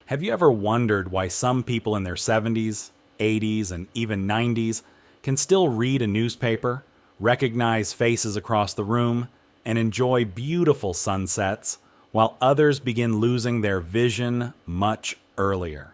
Have you ever wondered why some people in their 70s, 80s, and even 90s can still read a newspaper, recognize faces across the room, and enjoy beautiful sunsets, while others begin losing their vision much earlier?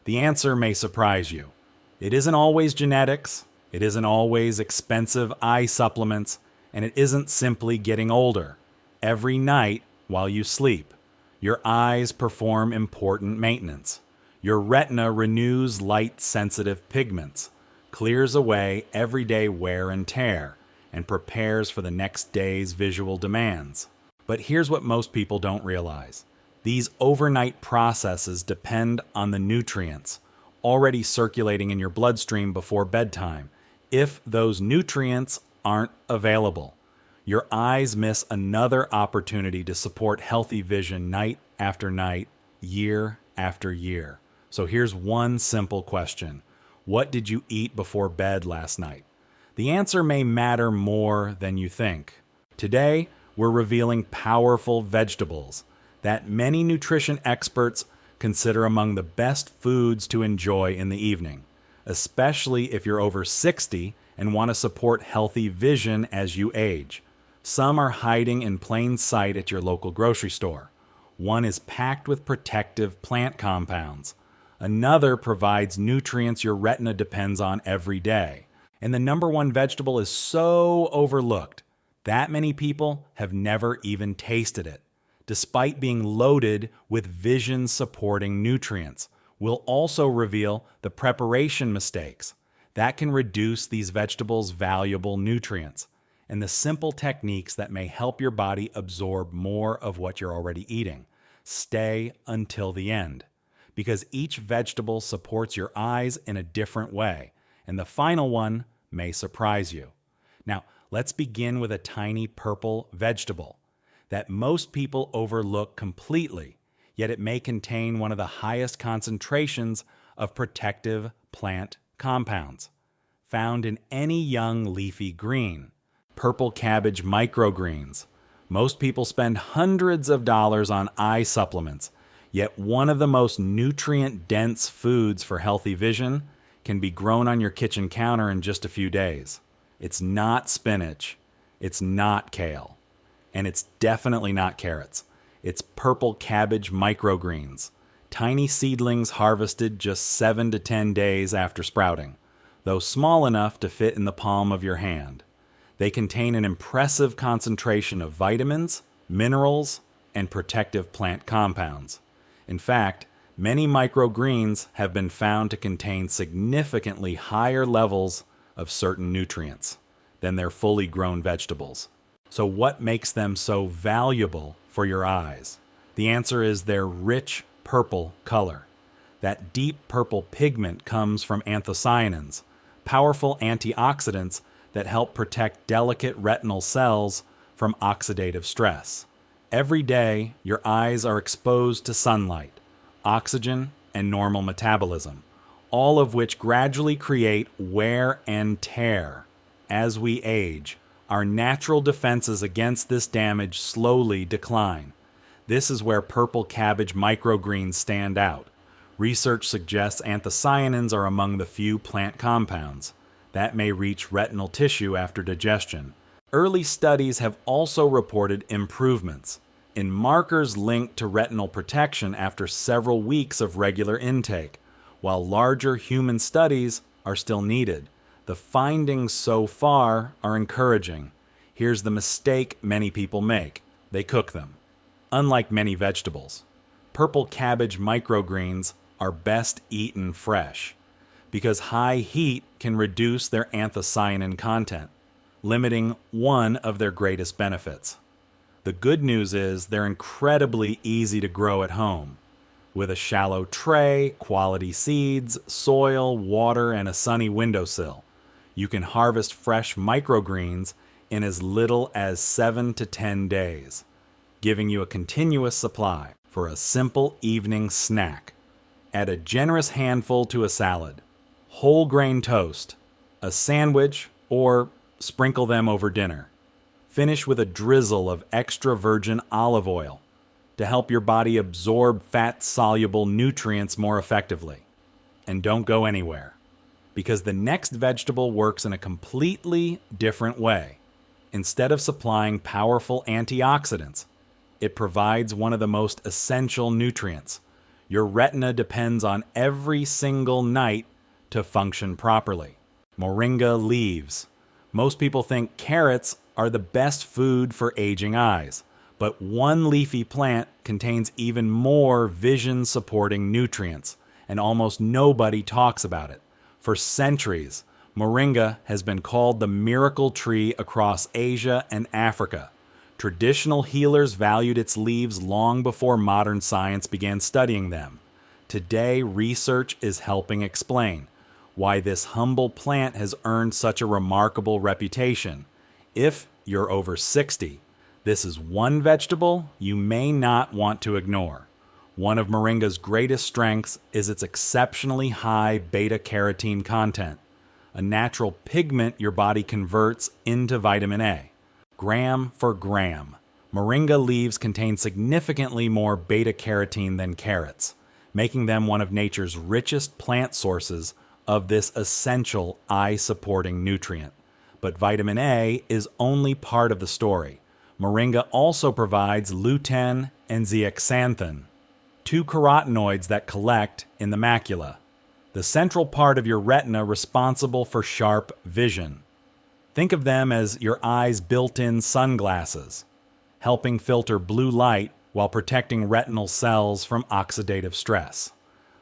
The answer may surprise you. It isn't always genetics, it isn't always expensive eye supplements, and it isn't simply getting older. Every night while you sleep, your eyes perform important maintenance. Your retina renews light-sensitive pigments, clears away everyday wear and tear, and prepares for the next day's visual demands. But here's what most people don't realize. These overnight processes depend on the nutrients already circulating in your bloodstream before bedtime. If those nutrients aren't available, your eyes miss another opportunity to support healthy vision night after night, year after year. So here's one simple question. What did you eat before bed last night? The answer may matter more than you think. Today, we're revealing powerful vegetables that many nutrition experts consider among the best foods to enjoy in the evening, especially if you're over 60 and want to support healthy vision as you age. Some are hiding in plain sight at your local grocery store. One is packed with protective plant compounds. Another provides nutrients your retina depends on every day. And the number one vegetable is so overlooked. That many people have never even tasted it, despite being loaded with vision-supporting nutrients. We'll also reveal the preparation mistakes that can reduce these vegetables' valuable nutrients, and the simple techniques that may help your body absorb more of what you're already eating. Stay until the end, because each vegetable supports your eyes in a different way, and the final one may surprise you. Now, let's begin with a tiny purple vegetable that most people overlook completely, yet it may contain one of the highest concentrations of protective plant compounds found in any young leafy green. Purple cabbage microgreens. Most people spend hundreds of dollars on eye supplements, yet one of the most nutrient-dense foods for healthy vision can be grown on your kitchen counter in just a few days. It's not spinach, it's not kale, and it's definitely not carrots. It's purple cabbage microgreens, tiny seedlings harvested just 7 to 10 days after sprouting, though small enough to fit in the palm of your hand. They contain an impressive concentration of vitamins, minerals, and protective plant compounds. In fact, many microgreens have been found to contain significantly higher levels of certain nutrients than their fully grown vegetables. So what makes them so valuable for your eyes? The answer is their rich purple color. That deep purple pigment comes from anthocyanins, powerful antioxidants that help protect delicate retinal cells from oxidative stress. Every day, your eyes are exposed to sunlight, oxygen, and normal metabolism, all of which gradually create wear and tear. As we age, our natural defenses against this damage slowly decline. This is where purple cabbage microgreens stand out. Research suggests anthocyanins are among the few plant compounds that may reach retinal tissue after digestion. Early studies have also reported improvements in markers linked to retinal protection after several weeks of regular intake, while larger human studies are still needed. The findings so far are encouraging. Here's the mistake many people make. They cook them. Unlike many vegetables, purple cabbage microgreens are best eaten fresh, because high heat can reduce their anthocyanin content, limiting one of their greatest benefits. The good news is they're incredibly easy to grow at home. With a shallow tray, quality seeds, soil, water, and a sunny windowsill, you can harvest fresh microgreens in as little as 7 to 10 days, giving you a continuous supply for a simple evening snack. Add a generous handful to a salad, whole grain toast, a sandwich, or sprinkle them over dinner. Finish with a drizzle of extra virgin olive oil. to help your body absorb fat-soluble nutrients more effectively. And don't go anywhere, because the next vegetable works in a completely different way. Instead of supplying powerful antioxidants, it provides one of the most essential nutrients. Your retina depends on every single night to function properly. Moringa leaves. Most people think carrots are the best food for aging eyes, but one leafy plant contains even more vision-supporting nutrients, and almost nobody talks about it. For centuries, moringa has been called the miracle tree across Asia and Africa. Traditional healers valued its leaves long before modern science began studying them. Today, research is helping explain why this humble plant has earned such a remarkable reputation. If you're over 60, this is one vegetable you may not want to ignore. One of moringa's greatest strengths is its exceptionally high beta-carotene content, a natural pigment your body converts into vitamin A. Gram for gram, moringa leaves contain significantly more beta-carotene than carrots, making them one of nature's richest plant sources of this essential eye-supporting nutrient. But vitamin A is only part of the story. Moringa also provides lutein and zeaxanthin, two carotenoids that collect in the macula, the central part of your retina responsible for sharp vision. Think of them as your eye's built-in sunglasses, helping filter blue light while protecting retinal cells from oxidative stress.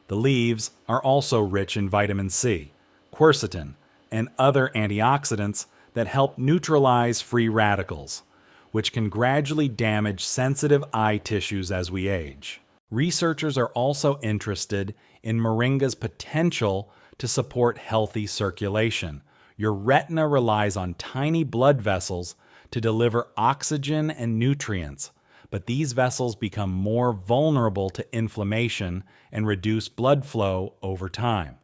The leaves are also rich in vitamin C, quercetin, and other antioxidants that help neutralize free radicals, which can gradually damage sensitive eye tissues as we age. Researchers are also interested in moringa's potential to support healthy circulation. Your retina relies on tiny blood vessels to deliver oxygen and nutrients, but these vessels become more vulnerable to inflammation and reduce blood flow over time.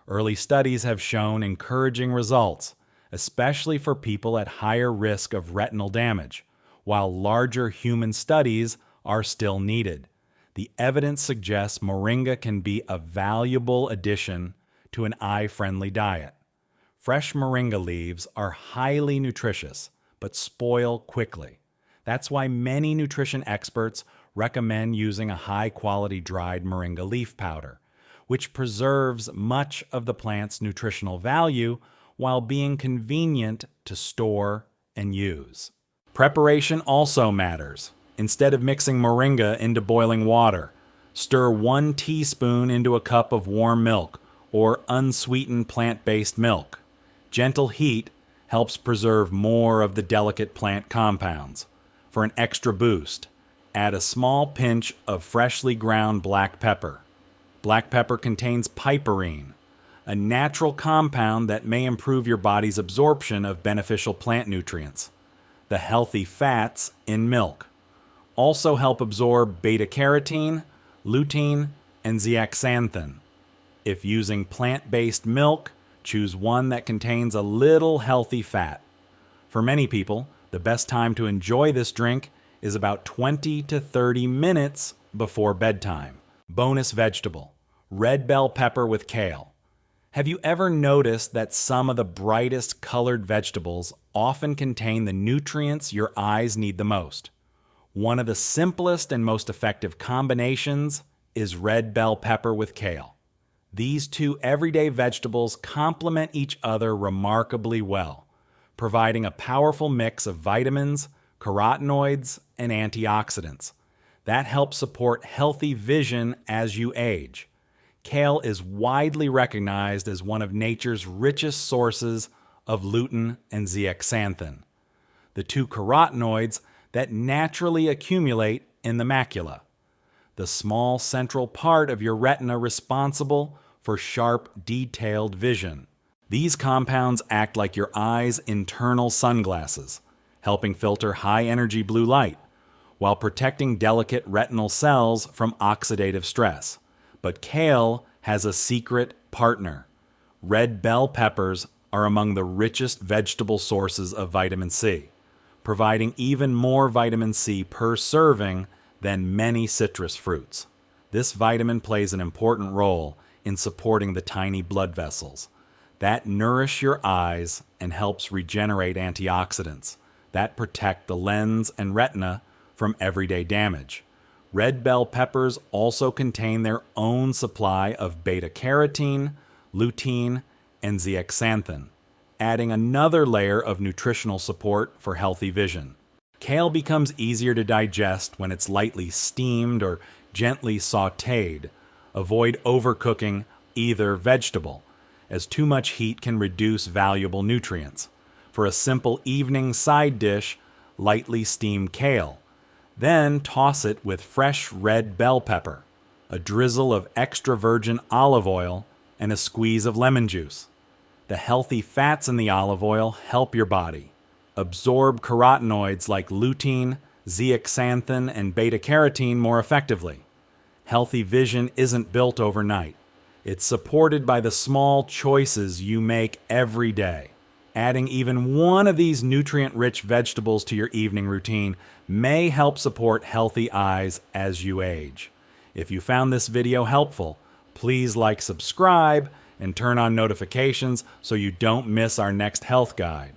Early studies have shown encouraging results, especially for people at higher risk of retinal damage, while larger human studies are still needed. The evidence suggests moringa can be a valuable addition to an eye-friendly diet. Fresh moringa leaves are highly nutritious, but spoil quickly. That's why many nutrition experts recommend using a high-quality dried moringa leaf powder, which preserves much of the plant's nutritional value while being convenient to store and use. Preparation also matters. Instead of mixing moringa into boiling water, stir 1 teaspoon into a cup of warm milk or unsweetened plant-based milk. Gentle heat helps preserve more of the delicate plant compounds. For an extra boost, add a small pinch of freshly ground black pepper. Black pepper contains piperine, a natural compound that may improve your body's absorption of beneficial plant nutrients. The healthy fats in milk also help absorb beta-carotene, lutein, and zeaxanthin. If using plant-based milk, choose one that contains a little healthy fat. For many people, the best time to enjoy this drink is about 20 to 30 minutes before bedtime. Bonus vegetable, red bell pepper with kale. Have you ever noticed that some of the brightest colored vegetables often contain the nutrients your eyes need the most? One of the simplest and most effective combinations is red bell pepper with kale. These two everyday vegetables complement each other remarkably well, providing a powerful mix of vitamins, carotenoids, and antioxidants that help support healthy vision as you age. Kale is widely recognized as one of nature's richest sources of lutein and zeaxanthin, the two carotenoids that naturally accumulate in the macula, the small central part of your retina responsible for sharp, detailed vision. These compounds act like your eye's internal sunglasses, helping filter high-energy blue light, while protecting delicate retinal cells from oxidative stress. But kale has a secret partner. Red bell peppers are among the richest vegetable sources of vitamin C, providing even more vitamin C per serving then many citrus fruits. This vitamin plays an important role in supporting the tiny blood vessels that nourish your eyes and helps regenerate antioxidants that protect the lens and retina from everyday damage. Red bell peppers also contain their own supply of beta-carotene, lutein, and zeaxanthin, adding another layer of nutritional support for healthy vision. Kale becomes easier to digest when it's lightly steamed or gently sautéed. Avoid overcooking either vegetable, as too much heat can reduce valuable nutrients. For a simple evening side dish, lightly steam kale. Then toss it with fresh red bell pepper, a drizzle of extra virgin olive oil, and a squeeze of lemon juice. The healthy fats in the olive oil help your body absorb carotenoids like lutein, zeaxanthin, and beta-carotene more effectively. Healthy vision isn't built overnight. It's supported by the small choices you make every day. Adding even one of these nutrient-rich vegetables to your evening routine may help support healthy eyes as you age. If you found this video helpful, please like, subscribe, and turn on notifications so you don't miss our next health guide.